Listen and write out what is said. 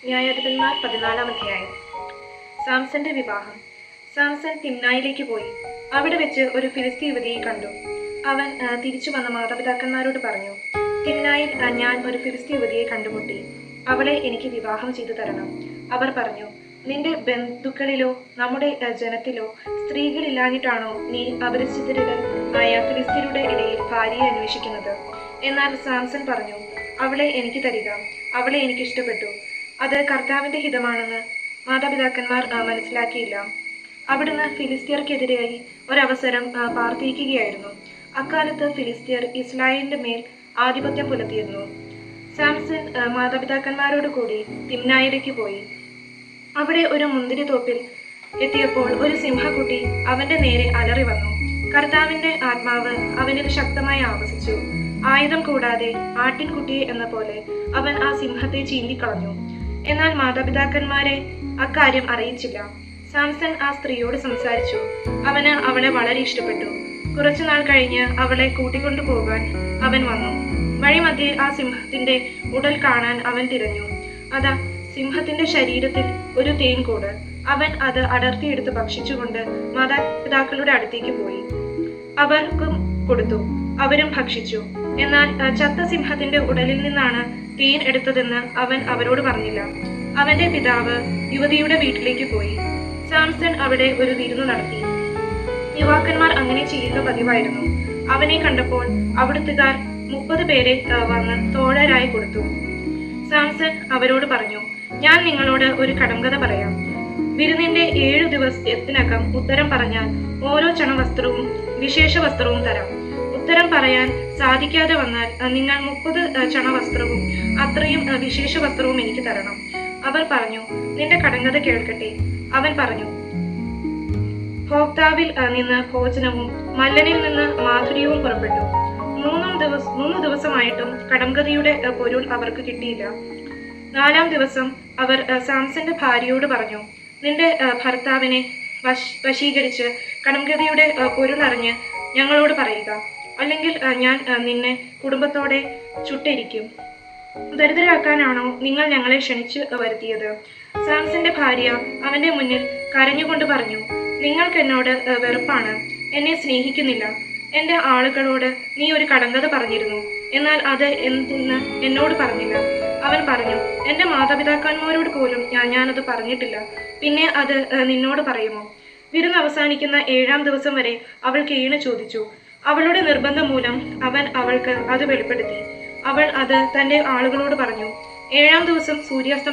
ന്യായാധിപന്മാർ 14-ാം അധ്യായം. സാംസന്റെ വിവാഹം. സാംസൺ തിമ്നായിലേക്ക് പോയി. അവിടെ വെച്ച് ഒരു ഫിലിസ്തീ യുവതിയെ കണ്ടു. അവൻ തിരിച്ചു വന്ന മാതാപിതാക്കന്മാരോട് പറഞ്ഞു, തിമ്നായിൽ ഞാൻ ഒരു ഫിലിസ്തീ യുവതിയെ കണ്ടുമുട്ടി. അവളെ എനിക്ക് വിവാഹം ചെയ്തു തരണം. അവർ പറഞ്ഞു, നിന്റെ ബന്ധുക്കളിലോ നമ്മുടെ ജനത്തിലോ സ്ത്രീകളില്ലാഞ്ഞിട്ടാണോ നീ അപരിചിതരുടെ ആയ ഫിലിസ്തീനരുടെ ഇടയിൽ ഭാര്യയെ അന്വേഷിക്കുന്നത്? എന്നാൽ സാംസൺ പറഞ്ഞു, അവളെ എനിക്ക് തരിക. അവളെ എനിക്ക് ഇഷ്ടപ്പെട്ടു. അത് കർത്താവിന്റെ ഹിതമാണെന്ന് മാതാപിതാക്കന്മാർ മനസ്സിലാക്കിയില്ല. അവിടുന്ന് ഫിലിസ്തീയർക്കെതിരായി ഒരവസരം പാർത്തിരിക്കുകയായിരുന്നു. അക്കാലത്ത് ഫിലിസ്തീയർ ഇസ്രായേലിന്റെ മേൽ ആധിപത്യം പുലർത്തിയിരുന്നു. സാംസൺ മാതാപിതാക്കന്മാരോട് കൂടി തിമ്നായിലേക്ക് പോയി. അവിടെ ഒരു മുന്തിരിത്തോപ്പിൽ എത്തിയപ്പോൾ ഒരു സിംഹക്കുട്ടി അവന്റെ നേരെ അലറി വന്നു. കർത്താവിന്റെ ആത്മാവ് അവനിൽ ശക്തമായി ആവസിച്ചു. ആയുധം കൂടാതെ ആട്ടിൻകുട്ടിയെ എന്ന പോലെ അവൻ ആ സിംഹത്തെ ചീന്തിക്കളഞ്ഞു. എന്നാൽ മാതാപിതാക്കന്മാരെ അക്കാര്യം അറിയിച്ചില്ല. സാംസൺ ആ സ്ത്രീയോട് സംസാരിച്ചു. അവന് അവളെ വളരെ ഇഷ്ടപ്പെട്ടു. കുറച്ചുനാൾ കഴിഞ്ഞ് അവളെ കൂട്ടിക്കൊണ്ടു പോകാൻ അവൻ വന്നു. വഴിമധ്യേ ആ സിംഹത്തിന്റെ ഉടൽ കാണാൻ അവൻ തിരഞ്ഞു. അതാ സിംഹത്തിന്റെ ശരീരത്തിൽ ഒരു തേൻകൂട്. അവൻ അത് അടർത്തിയെടുത്ത് ഭക്ഷിച്ചുകൊണ്ട് മാതാപിതാക്കളുടെ അടുത്തേക്ക് പോയി. അവർക്കും കൊടുത്തു. അവരും ഭക്ഷിച്ചു. എന്നാൽ ചത്ത സിംഹത്തിന്റെ ഉടലിൽ നിന്നാണ് തേൻ എടുത്തതെന്ന് അവൻ അവരോട് പറഞ്ഞില്ല. അവന്റെ പിതാവ് യുവതിയുടെ വീട്ടിലേക്ക് പോയി. സാംസൺ അവിടെ ഒരു വിരുന്ന് നടത്തി. യുവാക്കന്മാർ അങ്ങനെ ചെയ്യുക പതിവായിരുന്നു. അവനെ കണ്ടപ്പോൾ അവിടുത്തുകാർ 30 പേരെ വന്ന് തോഴരായി കൊടുത്തു. സാംസൺ അവരോട് പറഞ്ഞു, ഞാൻ നിങ്ങളോട് ഒരു കടംകഥ പറയാം. വിരുന്നിന്റെ 7 ദിവസത്തിനകം ഉത്തരം പറഞ്ഞാൽ ഓരോ ചണവസ്ത്രവും വിശേഷ വസ്ത്രവും തരാം. ഉത്തരം പറയാൻ സാധിക്കാതെ വന്നാൽ നിങ്ങൾ 30 ചണവസ്ത്രവും അത്രയും വിശേഷ വസ്ത്രവും എനിക്ക് തരണം. അവർ പറഞ്ഞു, നിന്റെ കടങ്കഥ കേൾക്കട്ടെ. അവൻ പറഞ്ഞു, ഭോക്താവിൽ നിന്ന് ഭോജനവും മല്ലനിൽ നിന്ന് മാധുര്യവും പുറപ്പെട്ടു. 3 ദിവസമായിട്ടും കടംകഥയുടെ പൊരുൾ അവർക്ക് കിട്ടിയില്ല. 4-ാം ദിവസം അവർ സാംസന്റെ ഭാര്യയോട് പറഞ്ഞു, നിന്റെ ഭർത്താവിനെ വശീകരിച്ച് കടംകഥയുടെ പൊരുൾ അറിഞ്ഞ് ഞങ്ങളോട് പറയുക. അല്ലെങ്കിൽ ഞാൻ നിന്നെ കുടുംബത്തോടെ ചുട്ടിരിക്കും. ദരിദ്രരാക്കാനാണോ നിങ്ങൾ ഞങ്ങളെ ക്ഷണിച്ചു വരുത്തിയത്? സാംസന്റെ ഭാര്യ അവന്റെ മുന്നിൽ കരഞ്ഞുകൊണ്ട് പറഞ്ഞു, നിങ്ങൾക്ക് എന്നോട് വെറുപ്പാണ്. എന്നെ സ്നേഹിക്കുന്നില്ല. എന്റെ ആളുകളോട് നീ ഒരു കടങ്കഥ പറഞ്ഞിരുന്നു. എന്നാൽ അത് എന്തെന്ന് എന്നോട് പറഞ്ഞില്ല. അവൻ പറഞ്ഞു, എന്റെ മാതാപിതാക്കന്മാരോട് പോലും ഞാനത് പറഞ്ഞിട്ടില്ല. പിന്നെ അത് നിന്നോട് പറയുമോ? വിരുന്ന് അവസാനിക്കുന്ന 7-ാം ദിവസം വരെ അവൾ കേണ് ചോദിച്ചു. അവളുടെ നിർബന്ധം മൂലം അവൻ അവൾക്ക് അത് വെളിപ്പെടുത്തി. അവൾ അത് തന്റെ ആളുകളോട് പറഞ്ഞു. 7-ാം ദിവസം സൂര്യാസ്തമയം